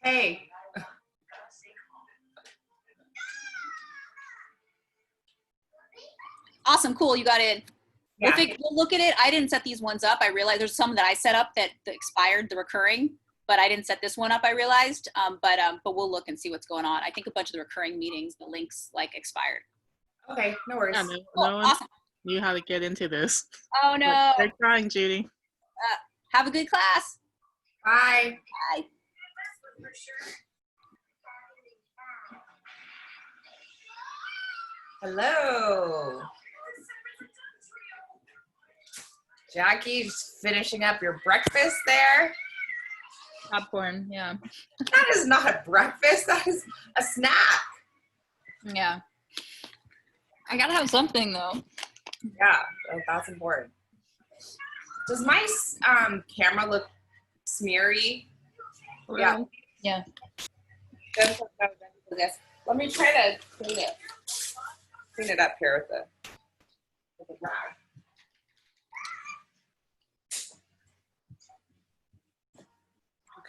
Hey. Awesome, cool, you got in. Yeah. We'll look at it. I didn't set these ones up. I realized there's some that I set up that expired, the recurring, but I didn't set this one up, I realized. But we'll look and see what's going on. I think a bunch of the recurring meetings, the links like expired. Okay, no worries. Yeah, Cool, no one awesome. knew how to get into this. Oh no. They're trying, Judy. Have a good class. Bye. Bye. Hello. Jackie, just finishing up your breakfast there. Popcorn, yeah. That is not a breakfast, that is a snack. Yeah. I gotta have something though. Yeah, that's important. Does my camera look smeary? Yeah. Yeah. Good for this. Let me try to clean it up here with the rag.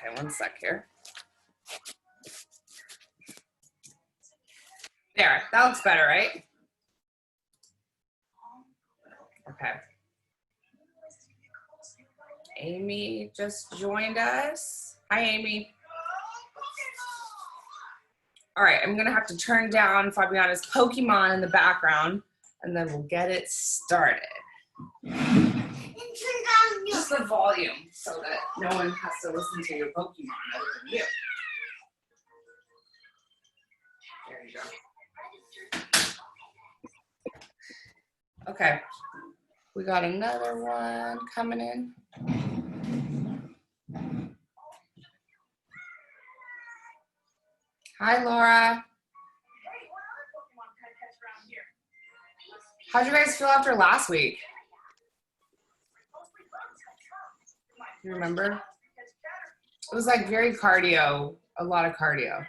Okay, one sec here. There, that looks better, right? Okay. Amy just joined us. Hi, Amy. All right, I'm gonna have to turn down Fabiana's Pokemon in the background, and then we'll get it started. Just the volume so that no one has to listen to your Pokemon other than you. There you go. Okay, we got another one coming in. Hi, Laura. How'd you guys feel after last week? You remember? It was like very cardio, a lot of cardio.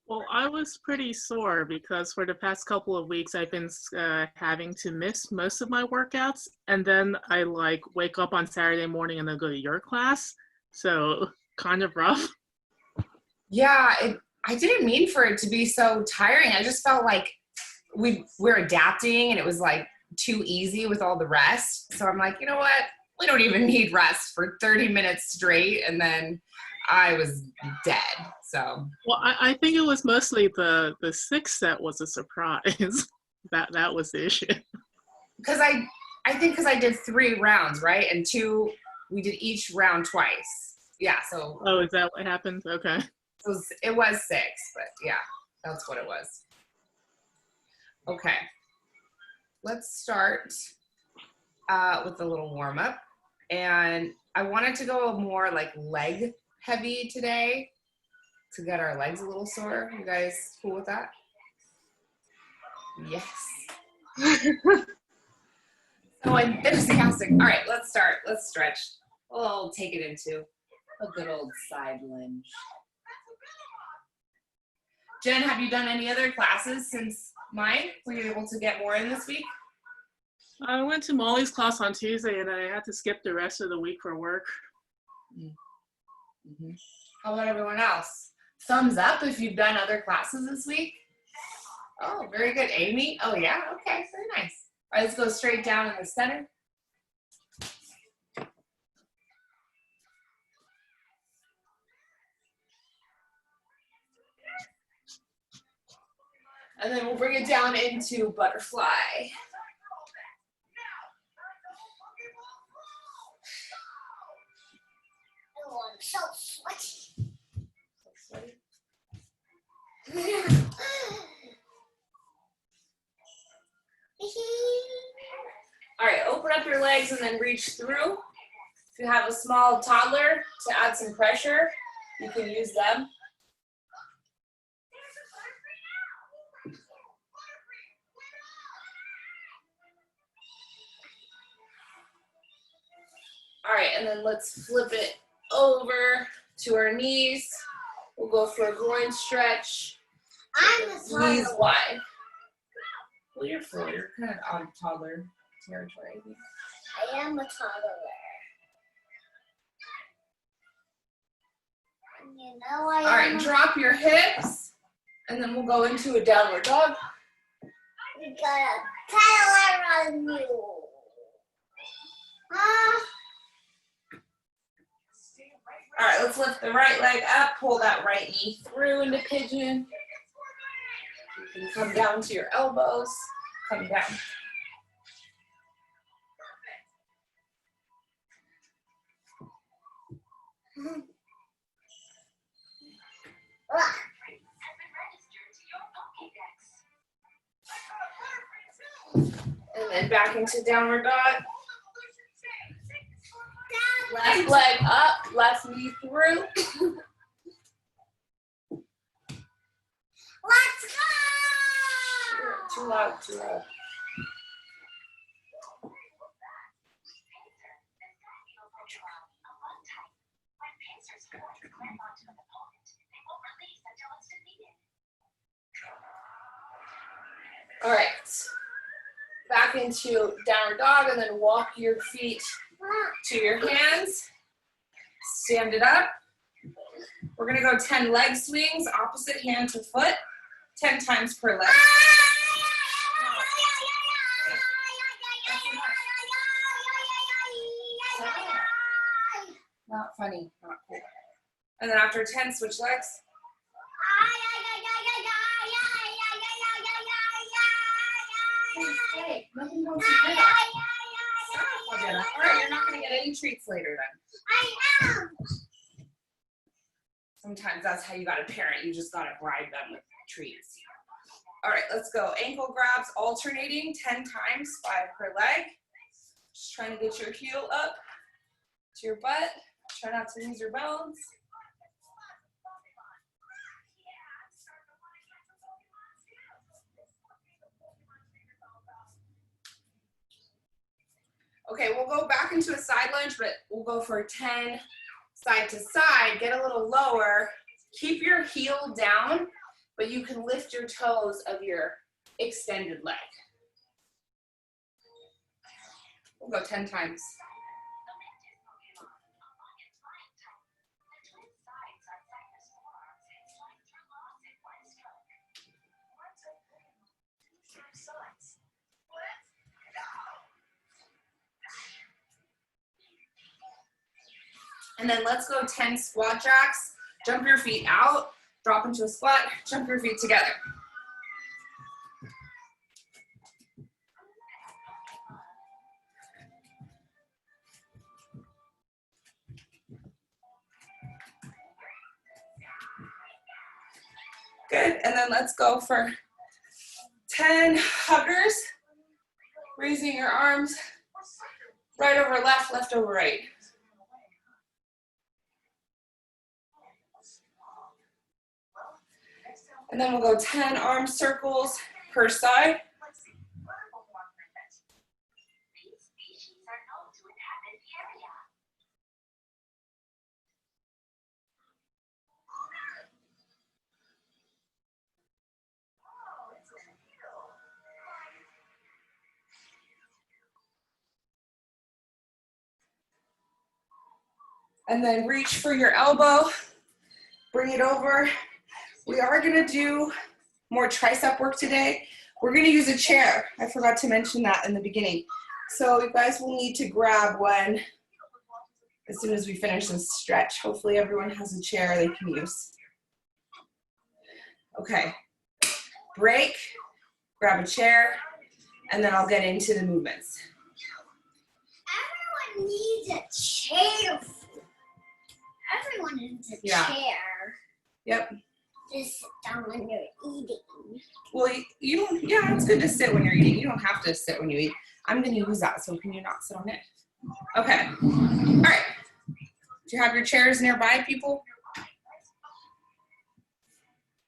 Well, I was pretty sore because for the past couple of weeks, I've been having to miss most of my workouts. And then I like wake up on Saturday morning and then go to your class. So kind of rough. Yeah, I didn't mean for it to be so tiring. I just felt like we're adapting and it was like too easy with all the rest. So I'm like, you know what? We don't even need rest for 30 minutes straight. And then I was dead. So. Well, I think it was mostly the sixth set was a surprise. that was the issue. Because I think because I did 3 rounds, right? And 2, we did each round twice. Yeah, so. Oh, is that what happened? Okay. It was 6, but yeah, that's what it was. Okay, let's start with a little warm up. And I wanted to go more like leg heavy today to get our legs a little sore. You guys cool with that? Yes. So enthusiastic. All right, let's start. Let's stretch. We'll take it into a good old side lunge. Jen, have you done any other classes since mine? Were you able to get more in this week? I went to Molly's class on Tuesday and I had to skip the rest of the week for work. Mm-hmm. How about everyone else? Thumbs up if you've done other classes this week. Oh, very good. Amy? Oh, yeah? Okay, very nice. All right, let's go straight down in the center. And then we'll bring it down into butterfly. Oh, I'm so sweaty. So sweaty. All right, open up your legs and then reach through. If you have a small toddler to add some pressure, you can use them. All right, and then let's flip it over to our knees. We'll go for a groin stretch. I'm a toddler. Knees wide. Well, you're full. You're kind of on toddler territory, I think. I am a toddler. know I All right, drop your hips, and then we'll go into a downward dog. We got a color on you. All right, let's lift the right leg up, pull that right knee through into pigeon. You can come down to your elbows, come down. And then back into downward dog. Left leg up, left knee through. Let's go! Too loud, too loud. All right, back into downward dog, and then walk your feet to your hands. Stand it up. We're gonna go 10 leg swings, opposite hand to foot, 10 times per leg. Not funny, not cool. And then after 10, switch legs. Hey, nothing goes to bed. All right, you're not going to get any treats later then. I am. Sometimes that's how you got to parent. You just got to bribe them with treats. All right, let's go. Ankle grabs alternating 10 times, 5 per leg. Just trying to get your heel up to your butt. Try not to lose your balance. Okay, we'll go back into a side lunge, but we'll go for 10 side to side. Get a little lower. Keep your heel down, but you can lift your toes of your extended leg. We'll go 10 times. And then let's go 10 squat jacks. Jump your feet out, drop into a squat, jump your feet together. Good, and then let's go for 10 huggers. Raising your arms, right over left, left over right. And then we'll go 10 arm circles per side. And then reach for your elbow, bring it over. We are gonna do more tricep work today. We're gonna use a chair. I forgot to mention that in the beginning. So you guys will need to grab one as soon as we finish this stretch. Hopefully everyone has a chair they can use. Okay, break, grab a chair, and then I'll get into the movements. Everyone needs a chair. Everyone needs a chair. Yep. To sit down when you're eating. Well, you don't, yeah, it's good to sit when you're eating. You don't have to sit when you eat. I'm going to use that, so can you not sit on it? Okay. All right. Do you have your chairs nearby, people?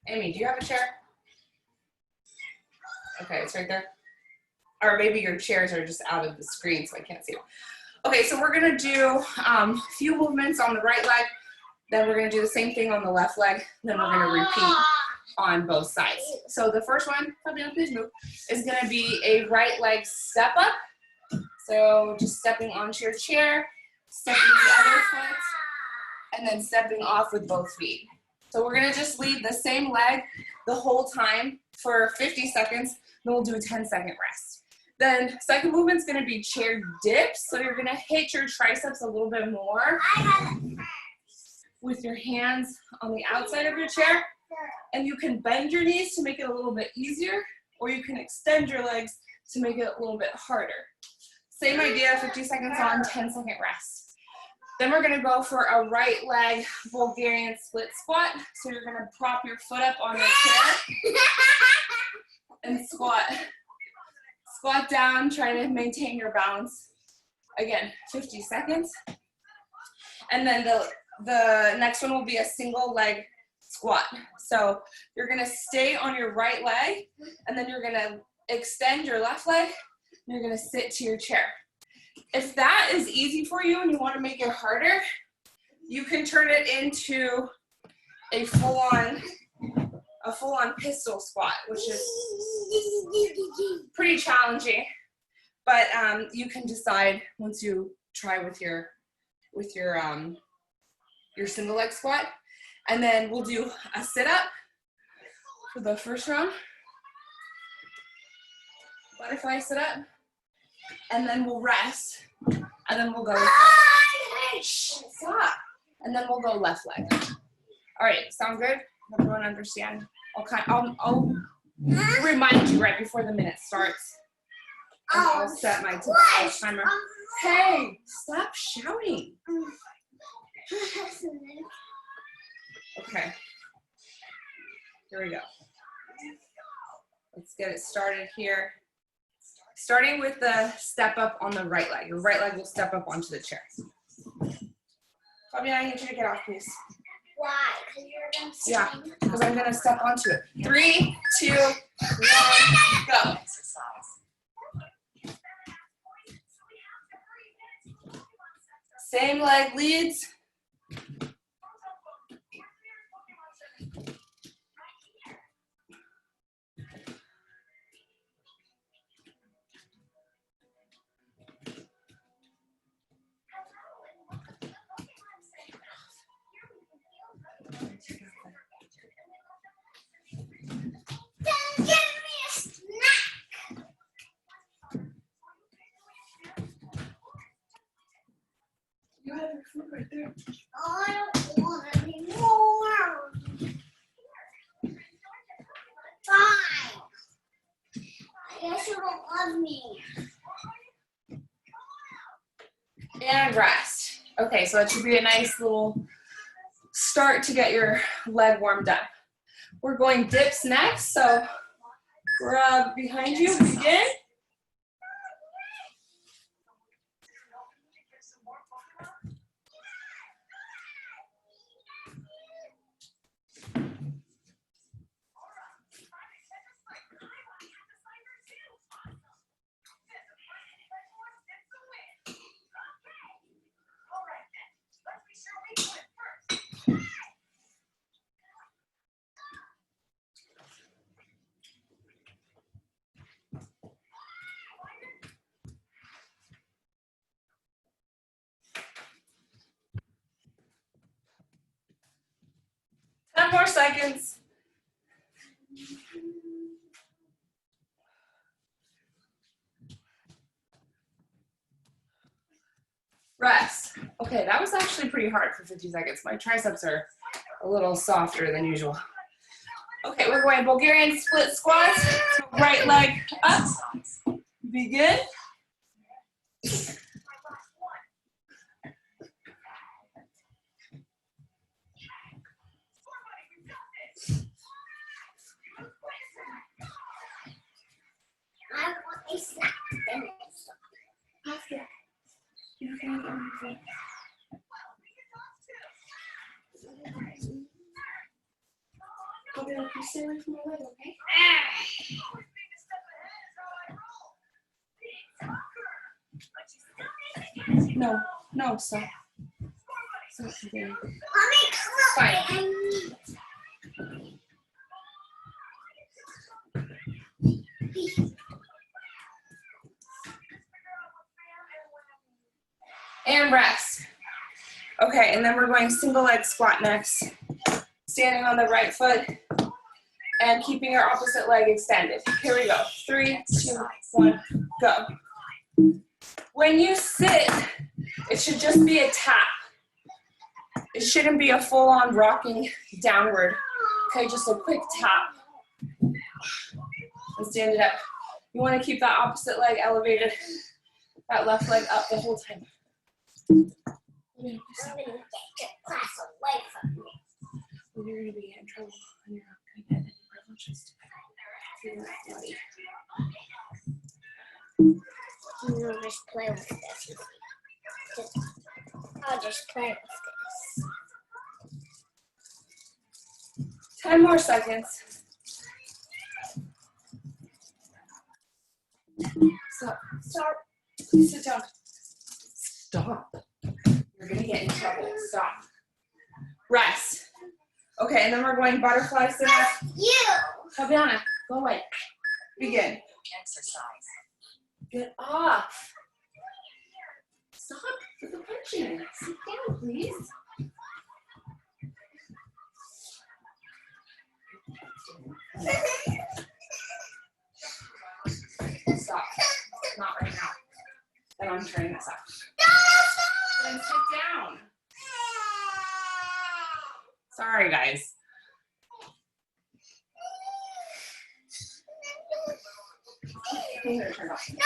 Amy, do you have a chair? Okay, it's right there. Or maybe your chairs are just out of the screen, so I can't see them. Okay, so we're going to do a few movements on the right leg. Then we're going to do the same thing on the left leg. Then we're going to repeat on both sides. So the first one, Fabiana, please move, is going to be a right leg step up. So just stepping onto your chair, stepping the other foot, and then stepping off with both feet. So we're gonna just lead the same leg the whole time for 50 seconds, then we'll do a 10-second rest. Then second movement's gonna be chair dips. So you're gonna hit your triceps a little bit more with your hands on the outside of your chair. And you can bend your knees to make it a little bit easier, or you can extend your legs to make it a little bit harder. Same idea, 50 seconds on, 10-second rest. Then we're gonna go for a right leg Bulgarian split squat. So you're gonna prop your foot up on the chair and squat. Squat down, try to maintain your balance. Again, 50 seconds. And then the next one will be a single leg squat. So you're gonna stay on your right leg, and then you're gonna extend your left leg, and you're gonna sit to your chair. If that is easy for you and you wanna make it harder, you can turn it into a full-on pistol squat, which is pretty challenging, but you can decide once you try with your single leg squat. And then we'll do a sit-up for the first round, butterfly sit-up, and then we'll rest, and then we'll go, stop, and then we'll go left leg. All right, sound good? Everyone understand? I'll remind you right before the minute starts. And I'll set my timer. Hey, stop shouting. Okay, here we go. Let's get it started here. Starting with the step up on the right leg. Your right leg will step up onto the chair. Fabian, I need you to get off, please. Why? Because you're going to Yeah, because I'm going to step onto it. 3, 2, 1, go. Same leg leads. Give me a snack. You have your food right there. I don't want any more. Fine. I guess you don't love me. And rest. Okay, so that should be a nice little start to get your leg warmed up. We're going dips next, so grab behind you, begin. More seconds. Rest. Okay, that was actually pretty hard for 50 seconds. My triceps are a little softer than usual. Okay, we're going Bulgarian split squats. So right leg up. Begin. I want a snack. After. You're gonna get on your feet. Okay, you stay away from my leg, okay? No, no, stop. Stop again. Mommy, Fine. And rest. Okay, and then we're going single leg squat next. Standing on the right foot and keeping your opposite leg extended. Here we go. 3, 2, 1, go. When you sit, it should just be a tap. It shouldn't be a full-on rocking downward. Okay, just a quick tap. And stand it up. You want to keep that opposite leg elevated, that left leg up the whole time. I'm gonna get your class away from me. You're going to be in trouble and you're not going to get any privileges. I'll just play with this. I'll just play with this. 10 more seconds. Stop. Stop. Please sit down. Stop. You're going to get in trouble. Stop. Rest. Okay, and then we're going butterfly sit up. You! Fabiana, go away. Begin. Exercise. Get off. Stop with the punching. Sit down, please. Stop. Not right now. Then I'm turning this off. Then sit down. Sorry, guys. Turn it off. Okay,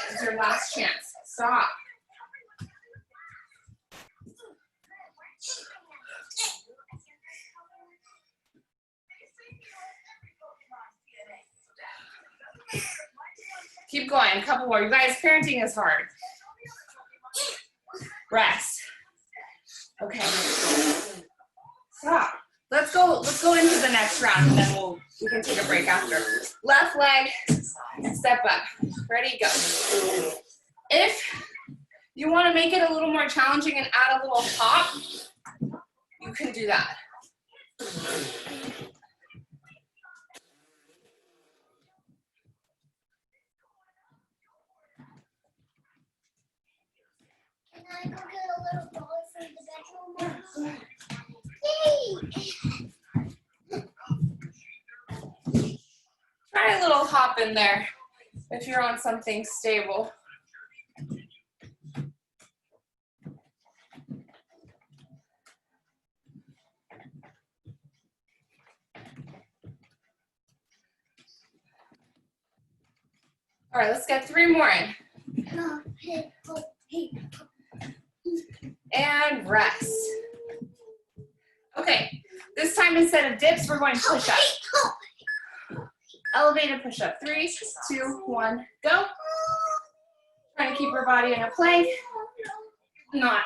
this is your last chance. Stop. Keep going. A couple more. You guys, parenting is hard. Rest. Okay. Stop. Let's go into the next round and then we can take a break after. Left leg, step up. Ready, go. If you want to make it a little more challenging and add a little hop, you can do that. Can I go get a little ball from the bedroom? Yeah, go ahead. Yay! Try a little hop in there if you're on something stable. All right, let's get 3 more in. And rest. Okay, this time instead of dips, we're going push-up. Elevated push-up. 3, 2, 1, go. Trying to keep your body in a plank. Not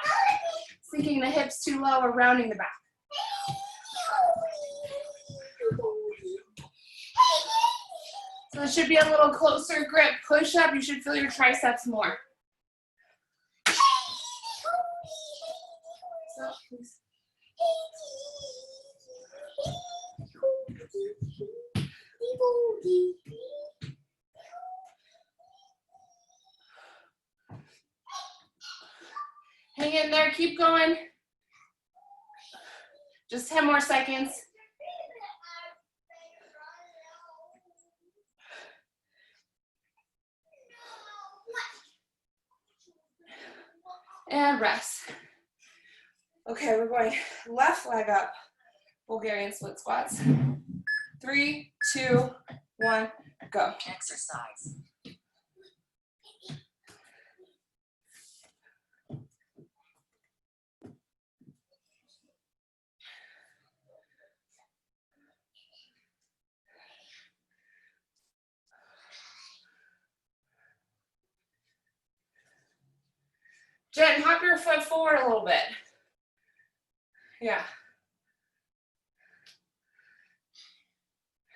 sinking the hips too low or rounding the back. So it should be a little closer grip push-up. You should feel your triceps more. So, please. Hang in there, keep going. Just 10 more seconds. And rest. Okay, we're going left leg up, Bulgarian split squats. 3, 2, 1, go. Exercise. Jen, hop your foot forward a little bit. Yeah.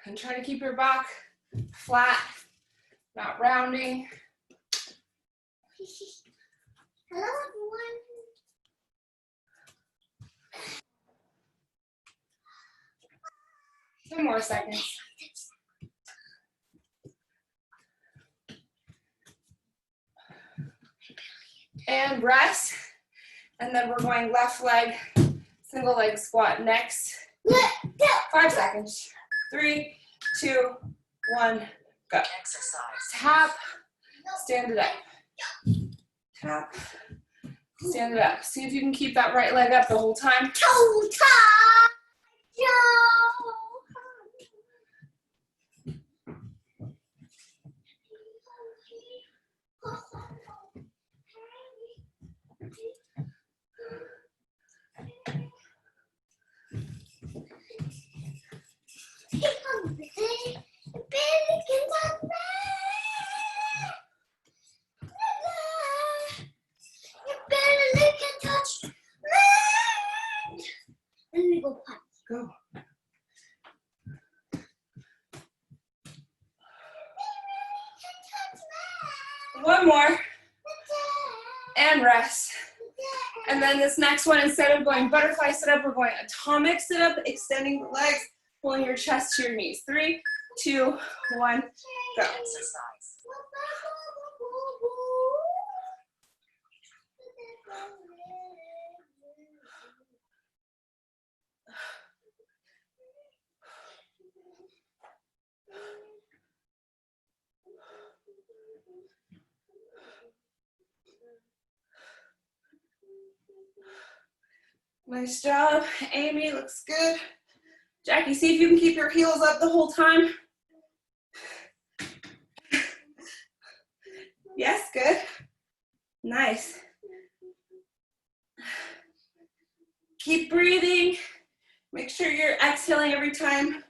And try to keep your back flat, not rounding. Hello, everyone. Two more seconds. And rest. And then we're going left leg, Single leg squat next. 5 seconds. 3, 2, 1, go. Exercise. Tap, stand it up. Tap, stand it up. See if you can keep that right leg up the whole time. Go. One more. And rest. And then this next one, instead of going butterfly sit up, we're going atomic sit up, extending the legs, pulling your chest to your knees. 3, 2, 1, go. Exercise. Nice job, Amy, looks good. Jackie, see if you can keep your heels up the whole time. Yes, good. Nice. Keep breathing. Make sure you're exhaling every time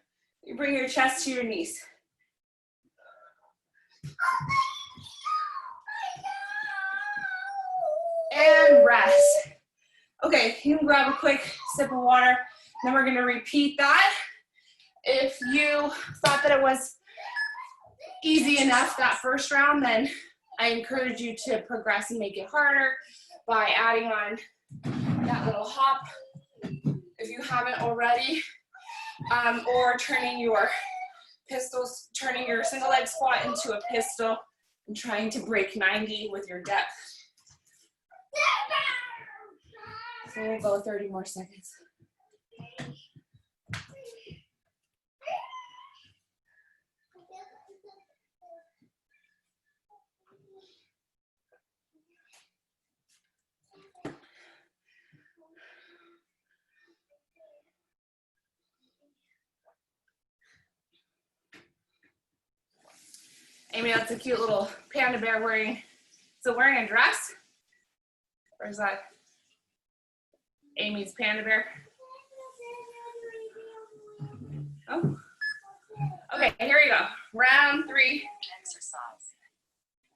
you bring your chest to your knees. And rest. Okay, you can grab a quick sip of water, then we're gonna repeat that. If you thought that it was easy enough that first round, then I encourage you to progress and make it harder by adding on that little hop, if you haven't already, or turning your pistols, turning your single leg squat into a pistol and trying to break 90 with your depth. So we'll go 30 more seconds. Amy, that's a cute little panda bear wearing, so wearing a dress? Or is that Amy's panda bear? Oh. Okay, here we go. Round 3. Exercise.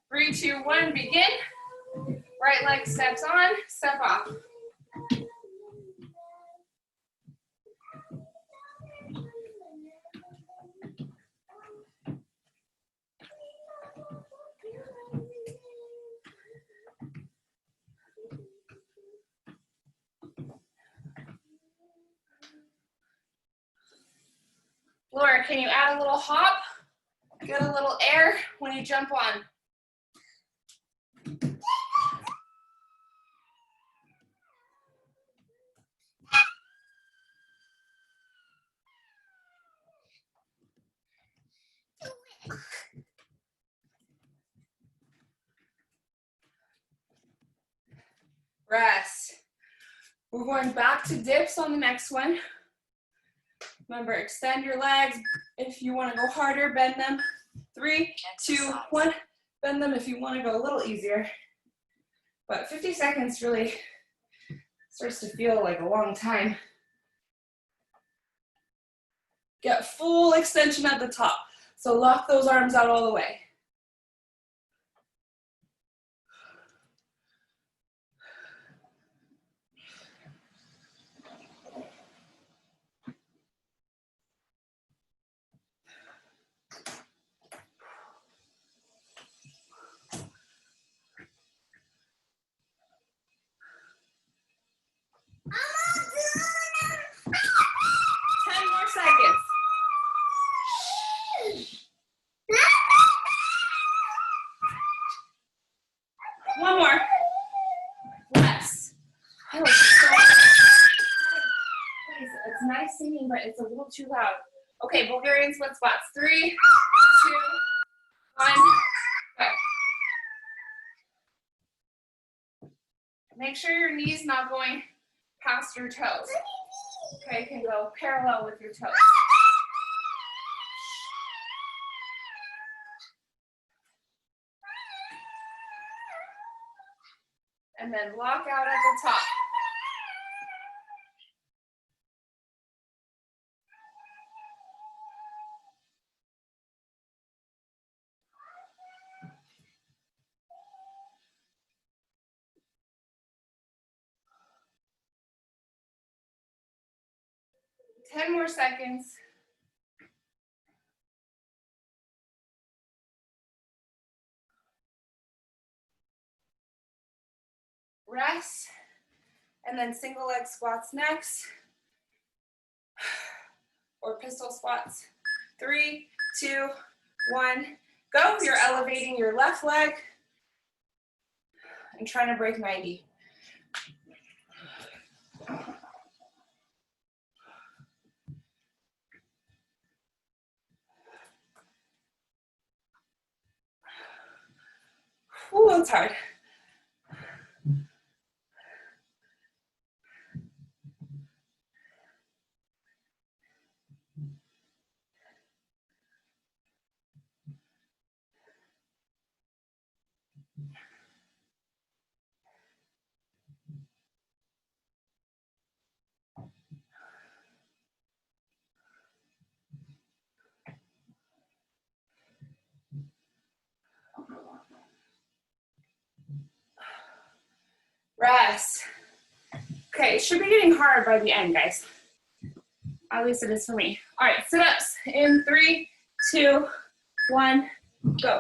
3, 2, 1, begin. Right leg steps on, step off. Laura, can you add a little hop? Get a little air when you jump on. Rest. We're going back to dips on the next one. Remember, extend your legs. If you want to go harder, bend them. 3, 2, 1. Bend them if you want to go a little easier. But 50 seconds really starts to feel like a long time. Get full extension at the top. So lock those arms out all the way. One more. Less. Oh, so singing, but it's a little too loud. Okay, Bulgarian split squats. 3, 2, 1, go. Make sure your knee's not going past your toes. Okay, you can go parallel with your toes. And then lock out at the top. Ten more seconds. Rest, and then single leg squats next, or pistol squats. 3, 2, 1, go. You're elevating your left leg and trying to break 90. Ooh, that's hard. Rest. Okay, it should be getting hard by the end, guys. At least it is for me. All right, sit-ups in 3, 2, 1, go.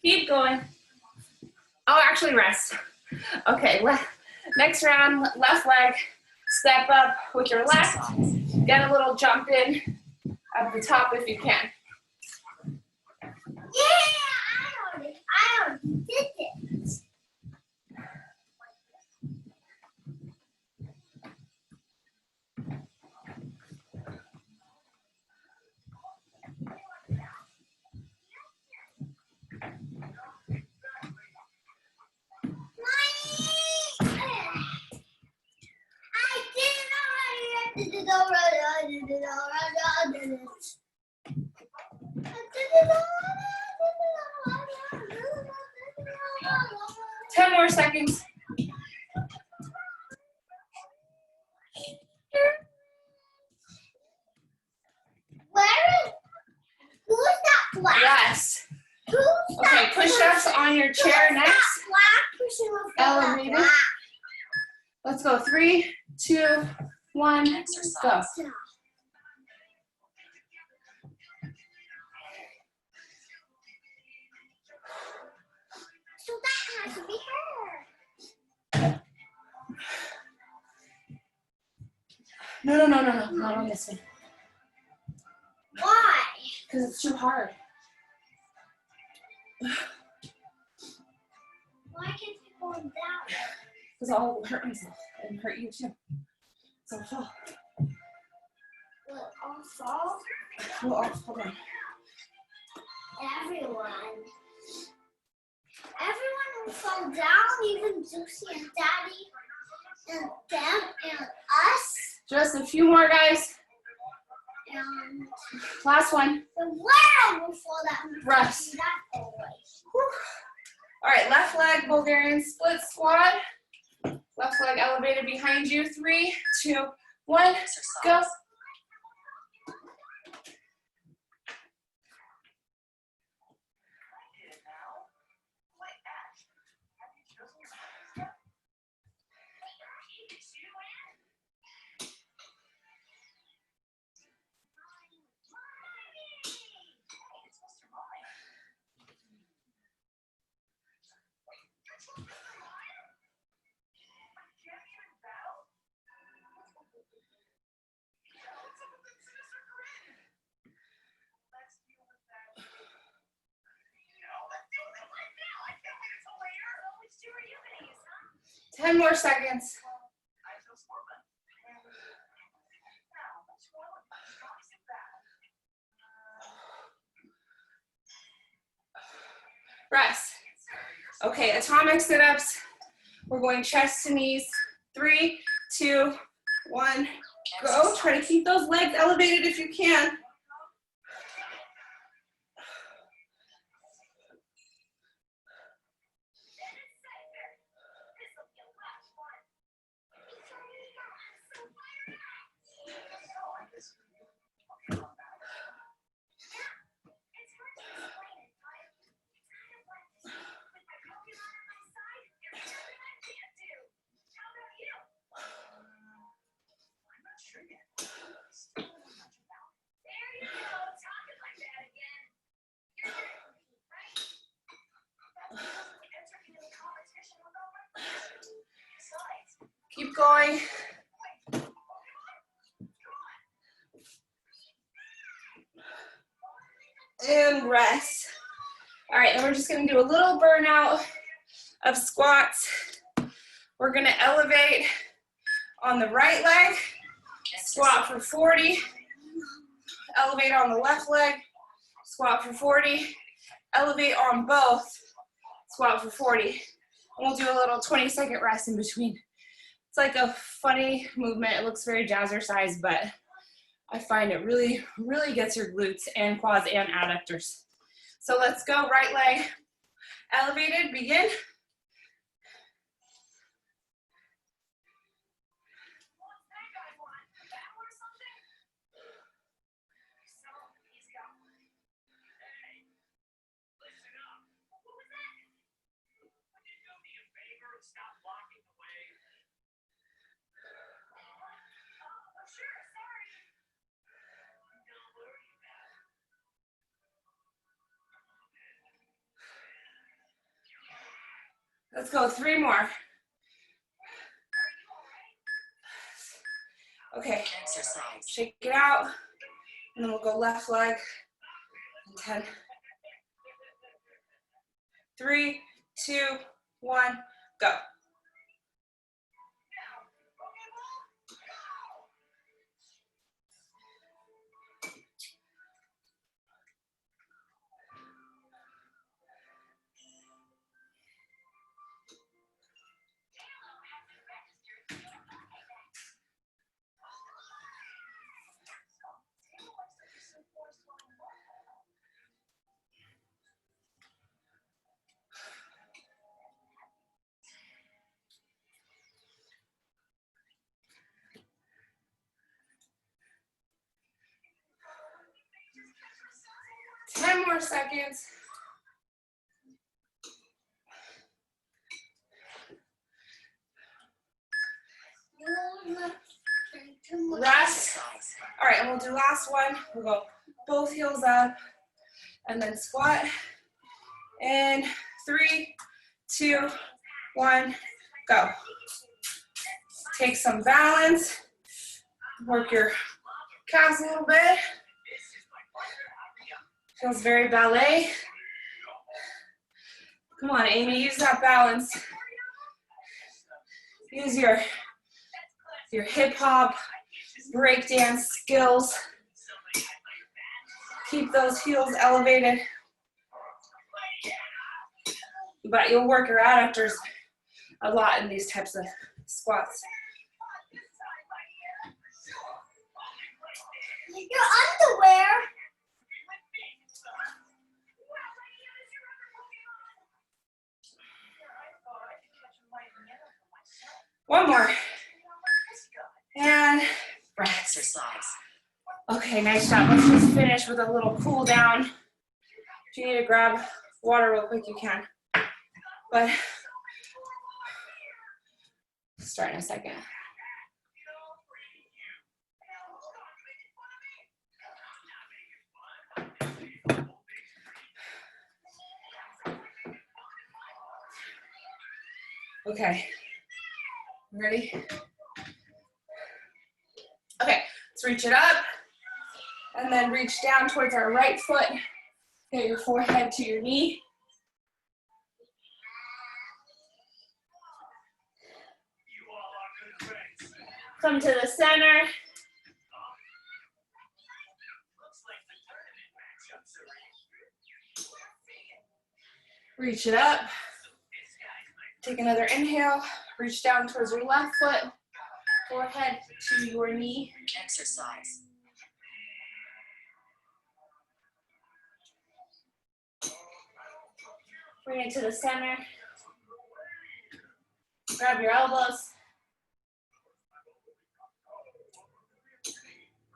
Keep going. Oh, actually rest. Okay, next round, left leg, step up with your left, get a little jump in at the top if you can. Yeah, I already did it. Ten more seconds. Who's that black? Rest. Who's Okay, push-ups on your chair next. Elevated. Let's go. 3, 2, 1, go. So that has to be her. No, not on this one. Why? Because it's too hard. Why can't you go down? Because I'll hurt myself and hurt you too. So I'll fall. Will it all fall? Well, hold on. Everyone will fall down, even Juicy and Daddy and them and us. Just a few more, guys. And Last one. the world will fall down. Rest. All right, left leg Bulgarian split squat. Left leg elevated behind you. 3, 2, 1, go. Ten more seconds. Rest. Okay, atomic sit-ups. We're going chest to knees. 3, 2, 1, go. Try to keep those legs elevated if you can. Keep going. And rest. All right, and we're just gonna do a little burnout of squats. We're gonna elevate on the right leg, squat for 40. Elevate on the left leg, squat for 40. Elevate on both, squat for 40. And we'll do a little 20-second rest in between. It's like a funny movement. It looks very jazzercise, but I find it really, really gets your glutes and quads and adductors. So let's go, right leg elevated, begin. Let's go, 3 more. Okay, shake it out, and then we'll go left leg, 10. 3, 2, 1, go. Ten more seconds. Rest. All right, and we'll do last one. We'll go both heels up and then squat. And 3, 2, 1, go. Take some balance. Work your calves a little bit. Feels very ballet. Come on, Amy, use that balance. Use your hip hop, break dance skills. Keep those heels elevated. But you'll work your adductors a lot in these types of squats. Your underwear. One more. And breath exercise. Okay, nice job. Let's just finish with a little cool down. If you need to grab water real quick, you can. But start in a second. Okay, ready? Okay, let's reach it up and then reach down towards our right foot. Get your forehead to your knee. Come to the center. Reach it up. Take another inhale. Reach down towards your left foot. Forehead to your knee. Exercise. Bring it to the center. Grab your elbows.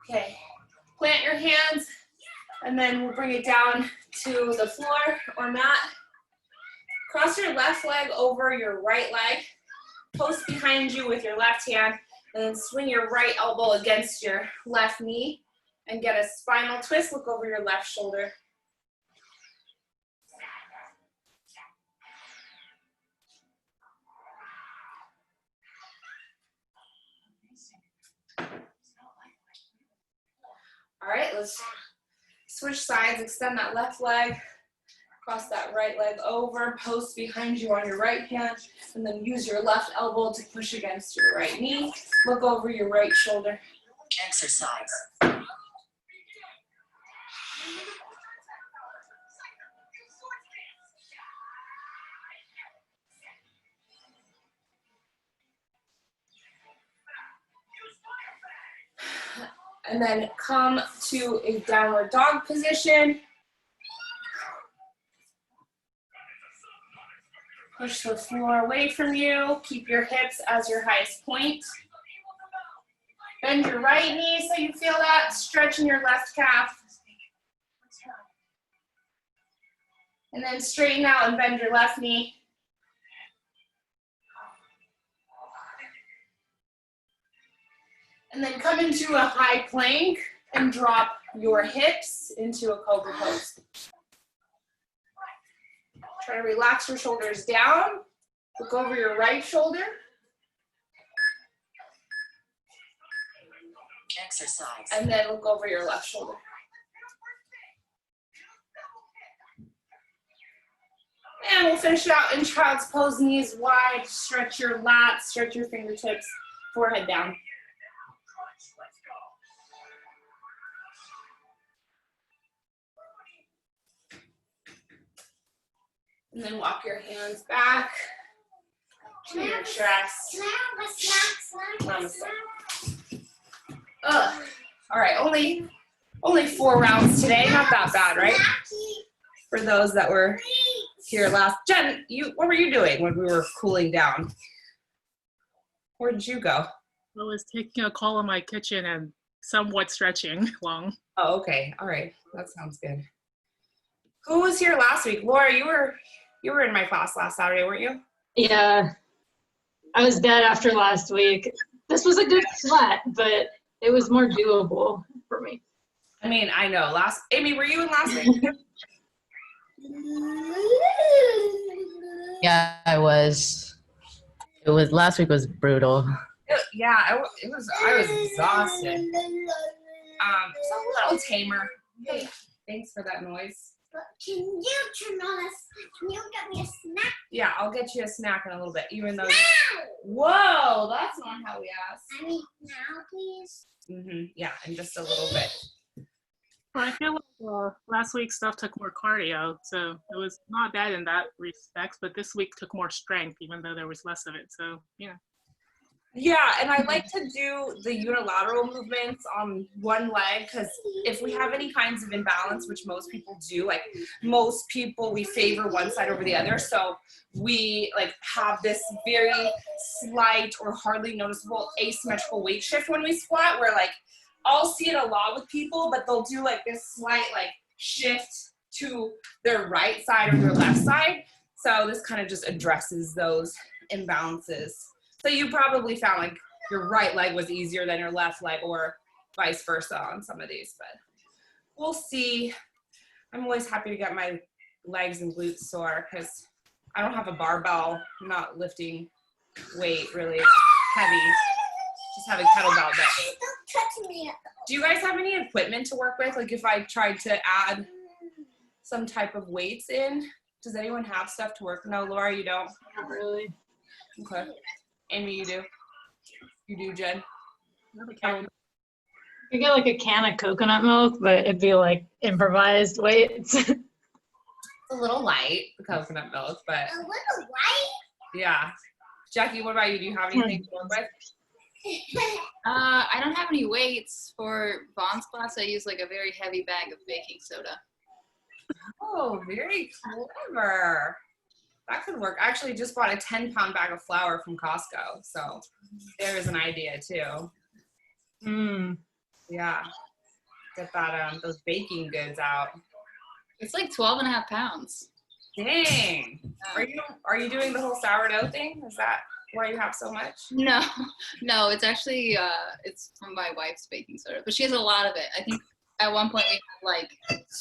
Okay, plant your hands, and then we'll bring it down to the floor or mat. Cross your left leg over your right leg. Post behind you with your left hand, and then swing your right elbow against your left knee and get a spinal twist. Look over your left shoulder. All right, let's switch sides. Extend that left leg. Cross that right leg over. Post behind you on your right hand. And then use your left elbow to push against your right knee. Look over your right shoulder. Exercise. And then come to a downward dog position. Push the floor away from you. Keep your hips as your highest point. Bend your right knee so you feel that. Stretch in your left calf. And then straighten out and bend your left knee. And then come into a high plank and drop your hips into a cobra pose. Try to relax your shoulders down. Look over your right shoulder. Exercise. And then look over your left shoulder. And we'll finish it out in child's pose, knees wide. Stretch your lats, stretch your fingertips, forehead down. And then walk your hands back to your chest. Namaste. Ugh. All right, only 4 rounds today. Not that bad, right? For those that were here last. Jen, what were you doing when we were cooling down? Where did you go? I was taking a call in my kitchen and somewhat stretching long. Oh, okay. All right. That sounds good. Who was here last week? Laura, you were in my class last Saturday, weren't you? Yeah. I was dead after last week. This was a good sweat, but it was more doable for me. I mean, I know. Amy, were you in last week? Yeah, I was. Last week was brutal. I was exhausted. So a little tamer. Hey, thanks for that noise. But can you get me a snack? Yeah, I'll get you a snack in a little bit, even though. Now! Whoa, that's not how we asked. I mean, now, please. Yeah, in just a little bit. Well, I feel like last week's stuff took more cardio, so it was not bad in that respect, but this week took more strength, even though there was less of it, so, yeah. Yeah, and I like to do the unilateral movements on one leg because if we have any kinds of imbalance, which most people do, like most people, we favor one side over the other. So we like have this very slight or hardly noticeable asymmetrical weight shift when we squat, where like I'll see it a lot with people, but they'll do like this slight like shift to their right side or their left side. So this kind of just addresses those imbalances. So you probably found like your right leg was easier than your left leg or vice versa on some of these, but we'll see. I'm always happy to get my legs and glutes sore because I don't have a barbell. I'm not lifting weight really. It's heavy. Just have a kettlebell. But Don't touch me. do you guys have any equipment to work with? Like if I tried to add some type of weights in, does anyone have stuff to work? No, Laura, you don't? Not really. Okay. Amy, you do? You do, Jen? You get like a can of coconut milk, but it'd be like improvised weights. It's a little light, the coconut milk, but A little white. yeah. Jackie, what about you? Do you have anything to work with? I don't have any weights for Vaughn's class. I use like a very heavy bag of baking soda. Oh, very clever. That could work. I actually just bought a 10-pound bag of flour from Costco, so there's an idea too. Yeah, get that those baking goods out. It's like 12 and a half pounds. Dang. Are you doing the whole sourdough thing? Is that why you have so much? No, it's actually, it's from my wife's baking soda, but she has a lot of it. I think at one point we had like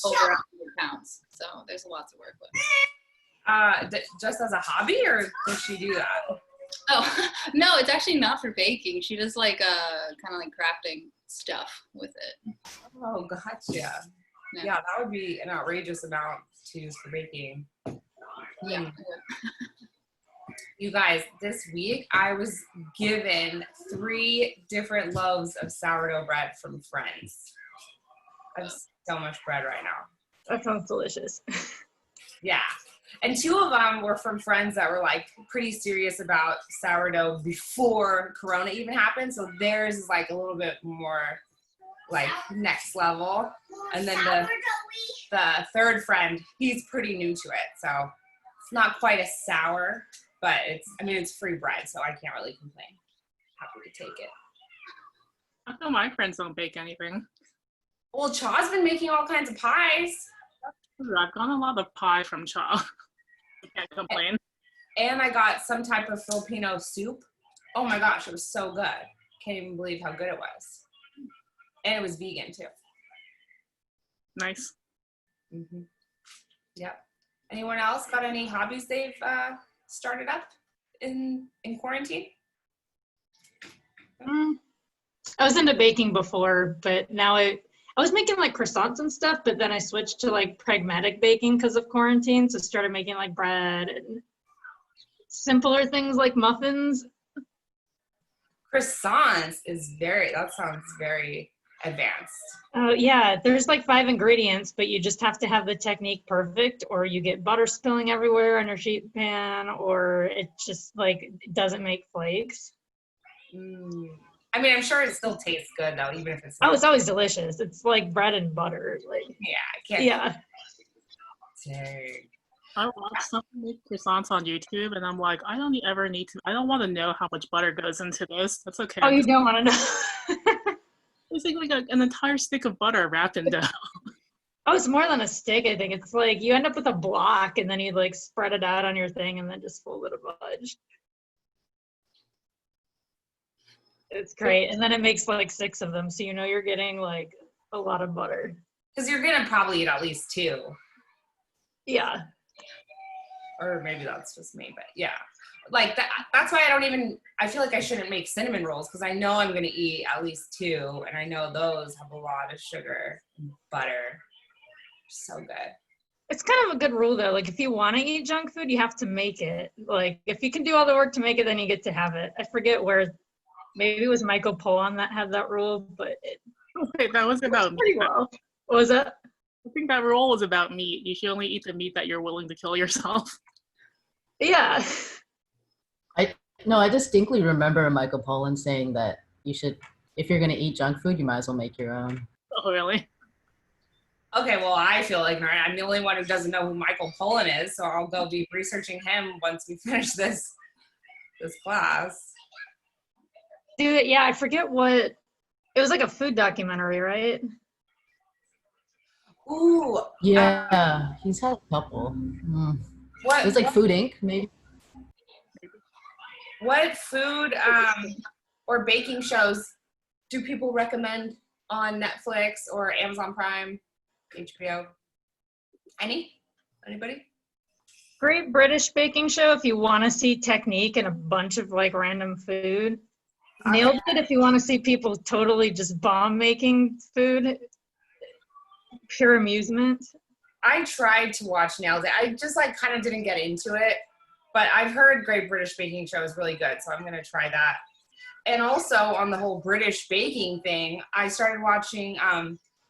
over 100 pounds, so there's a lot to work with. Just as a hobby, or does she do that? Oh, no, it's actually not for baking. She does like kind of like crafting stuff with it. Oh, gotcha. Yeah, that would be an outrageous amount to use for baking. Yeah. You guys, this week I was given 3 different loaves of sourdough bread from friends. I have so much bread right now. That sounds delicious. Yeah. And 2 of them were from friends that were like pretty serious about sourdough before Corona even happened. So theirs is like a little bit more like next level. And then the third friend, he's pretty new to it. So it's not quite as sour, but it's free bread. So I can't really complain. Happy to take it. I know my friends don't bake anything. Well, Chaw's been making all kinds of pies. I've gotten a lot of pie from Chaw. I can't complain. And I got some type of Filipino soup. Oh my gosh, it was so good. Can't even believe how good it was. And it was vegan too. Nice. Mm-hmm. Yep. Anyone else got any hobbies they've started up in quarantine? I was into baking before, but now I was making like croissants and stuff, but then I switched to like pragmatic baking because of quarantine. So started making like bread and simpler things like muffins. Croissants that sounds very advanced. Yeah, there's like 5 ingredients, but you just have to have the technique perfect, or you get butter spilling everywhere on your sheet pan, or it just like doesn't make flakes. I'm sure it still tastes good though, even if it's. It's always delicious. It's like bread and butter. Like. Yeah, I can't. Yeah. Dang. I watch someone make croissants on YouTube, and I'm like, I don't want to know how much butter goes into this. That's okay. Oh, you don't want to know. It's like an entire stick of butter wrapped in dough. Oh, it's more than a stick, I think. It's like you end up with a block, and then you like spread it out on your thing, and then just fold it a bunch. It's great. And then it makes like 6 of them, so you know you're getting like a lot of butter. Because you're gonna probably eat at least 2. Yeah. Or maybe that's just me, but yeah. Like that's why I feel like I shouldn't make cinnamon rolls, because I know I'm gonna eat at least 2, and I know those have a lot of sugar and butter. So good. It's kind of a good rule though. Like if you want to eat junk food, you have to make it. Like if you can do all the work to make it, then you get to have it. I forget where, maybe it was Michael Pollan that had that rule, but Wait, that was about pretty well. What was that? I think that rule was about meat. You should only eat the meat that you're willing to kill yourself. Yeah. No, I distinctly remember Michael Pollan saying that you should, if you're gonna eat junk food, you might as well make your own. Oh, really? Okay, well, I feel ignorant. I'm the only one who doesn't know who Michael Pollan is, so I'll go be researching him once we finish this class. Dude, yeah, I forget what, it was like a food documentary, right? Ooh. Yeah, he's had a couple. What? It was like Food Inc. maybe. What food or baking shows do people recommend on Netflix or Amazon Prime, HBO? Anybody? Great British Baking Show if you want to see technique and a bunch of like random food. Nailed It if you want to see people totally just bomb making food. Pure amusement. I tried to watch Nailed It. I just like kind of didn't get into it, but I've heard Great British Baking Show is really good, so I'm gonna try that. And also on the whole British baking thing, I started watching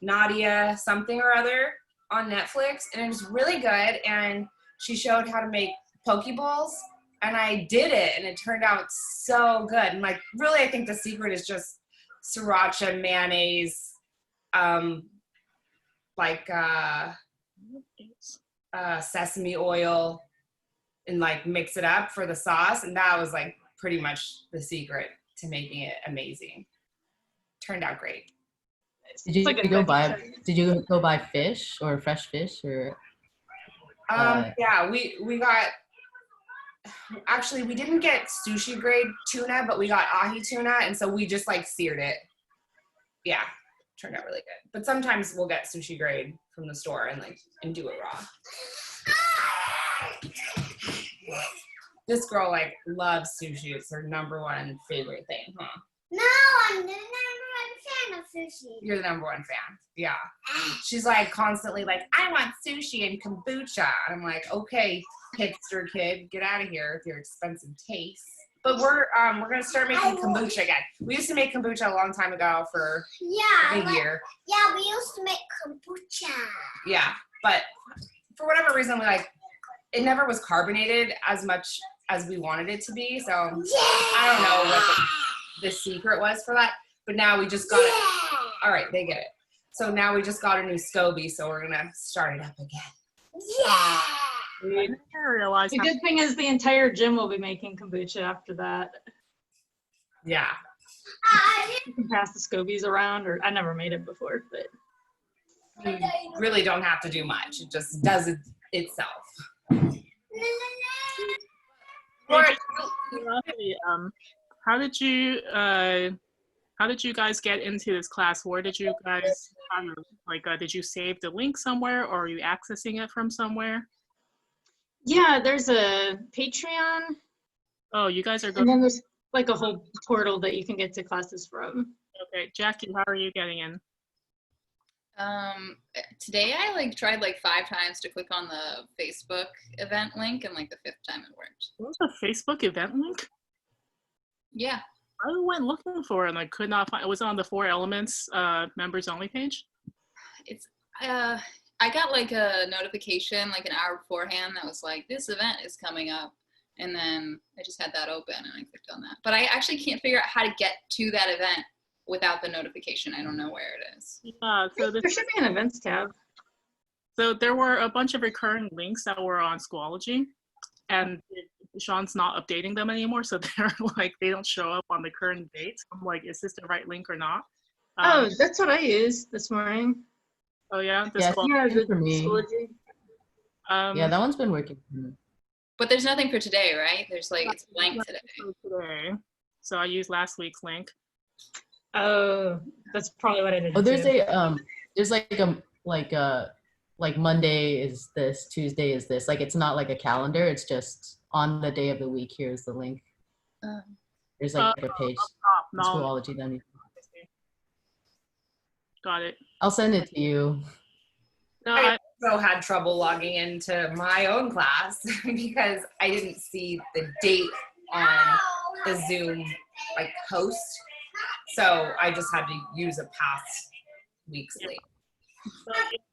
Nadia something or other on Netflix, and it was really good. And she showed how to make poke bowls, and I did it, and it turned out so good. And like, really, I think the secret is just sriracha, mayonnaise, sesame oil, and like mix it up for the sauce. And that was like pretty much the secret to making it amazing. Turned out great. Did you go buy fish or fresh fish or? Yeah, we got, actually we didn't get sushi grade tuna, but we got ahi tuna, and so we just like seared it. Yeah, turned out really good. But sometimes we'll get sushi grade from the store and do it raw. This girl like loves sushi. It's her number one favorite thing, huh? No, I'm the number one fan of sushi. You're the number one fan. Yeah. She's like constantly like, I want sushi and kombucha. And I'm like, okay, hipster kid, get out of here with your expensive tastes. But we're gonna start making kombucha again. We used to make kombucha a long time ago for a year. Yeah, we used to make kombucha. Yeah, but for whatever reason, it never was carbonated as much as we wanted it to be. So I don't know what the secret was for that. But now we just got it. All right, they get it. So now we just got a new SCOBY, so we're gonna start it up again. Yeah. I didn't realize The good thing is the entire gym will be making kombucha after that. Yeah. You can pass the scobies around, or I never made it before, but You really don't have to do much. It just does it itself. How did you guys get into this class? Where did you guys did you save the link somewhere, or are you accessing it from somewhere? yeah, there's a Patreon, Oh, you guys are and going. then there's like a whole portal that you can get to classes from. Okay, Jackie, how are you getting in? Today I tried 5 times to click on the Facebook event link, and the 5th time it worked. What was the Facebook event link? Yeah. I went looking for it and I could not find it. Was on the 4 Elements members only page? It's I got a notification an hour beforehand that was this event is coming up, and then I just had that open and I clicked on that. But I actually can't figure out how to get to that event without the notification. I don't know where it is. So There should be an events tab. So there were a bunch of recurring links that were on Schoology, and Sean's not updating them anymore, so they're they don't show up on the current dates. I'm like, is this the right link or not? Oh, that's what I used this morning. Oh yeah, Yeah, Yeah, for me. Schoology. Yeah, that one's been working for me. But there's nothing for today, right? There's it's blank today. Today. So I used last week's link. Oh, that's probably what I did. Oh, there's too. like Monday is this, Tuesday is this. It's not like a calendar. It's just on the day of the week. Here's the link. There's a page. No. Schoology then. Got it. I'll send it to you. No, I also had trouble logging into my own class because I didn't see the date on the Zoom host. So I just had to use a past week's link. So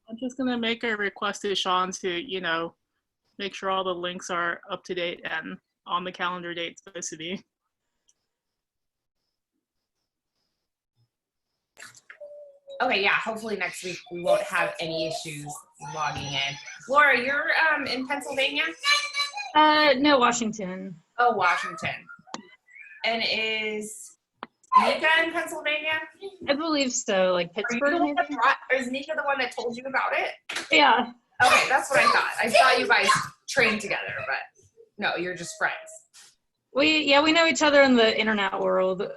I'm just gonna make a request to Sean to, make sure all the links are up to date and on the calendar date it's supposed to be. Okay, yeah, hopefully next week we won't have any issues logging in. Laura, you're in Pennsylvania? No, Washington. Oh, Washington. And is Nika in Pennsylvania? I believe so, like Are you Pittsburgh. the one that Maybe? brought, is Nika the one that told you about it? Yeah. Okay, that's what I thought. I thought you guys trained together, but no, you're just friends. We know each other in the internet world.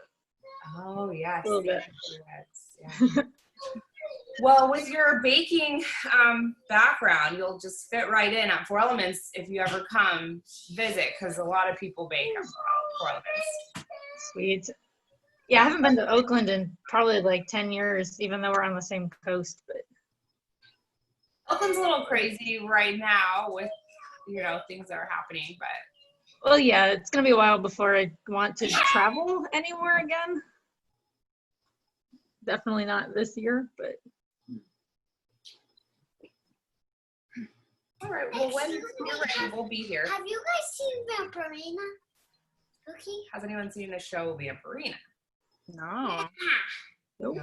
Oh, yes. A little bit. Yeah. Well, with your baking background, you'll just fit right in at Four Elements if you ever come visit, because a lot of people bake at Four Elements. Sweet. Yeah, I haven't been to Oakland in probably like 10 years, even though we're on the same coast. But Oakland's a little crazy right now with, things that are happening, but. well, yeah, it's gonna be a while before I want to travel anywhere again. Definitely not this year, but. All right, well, when you're ready, we'll be here. Have you guys seen Vampirina? Okay. Has anyone seen the show Vampirina? No. Nope.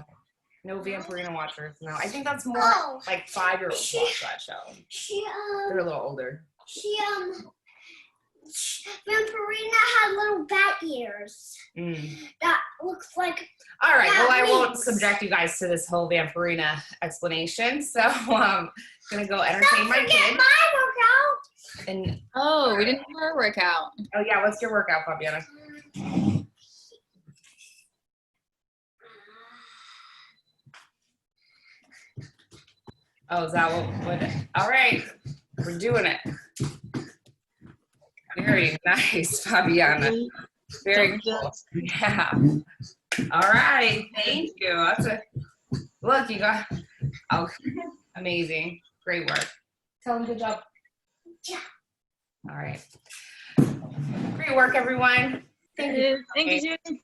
No Vampirina watchers, no. I think that's more like 5-year-olds watch that show. They're a little older. Vampirina had little bat ears that looks like. All right, well, I won't wings. subject you guys to this whole Vampirina explanation, so I'm gonna go entertain my kid. My workout. And Oh, we didn't do our workout. oh yeah, what's your workout, Fabiana? Oh, is that what all right, we're doing it. Very nice, Fabiana. Very cool. Yeah. All right, thank you. That's a look. You got amazing, great work. Tell them good job. Yeah. All right, great work, everyone. Thank you. Thank you, Judy.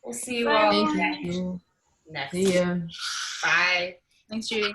We'll see you all Thank you. next. See ya. Bye. Thanks, Judy.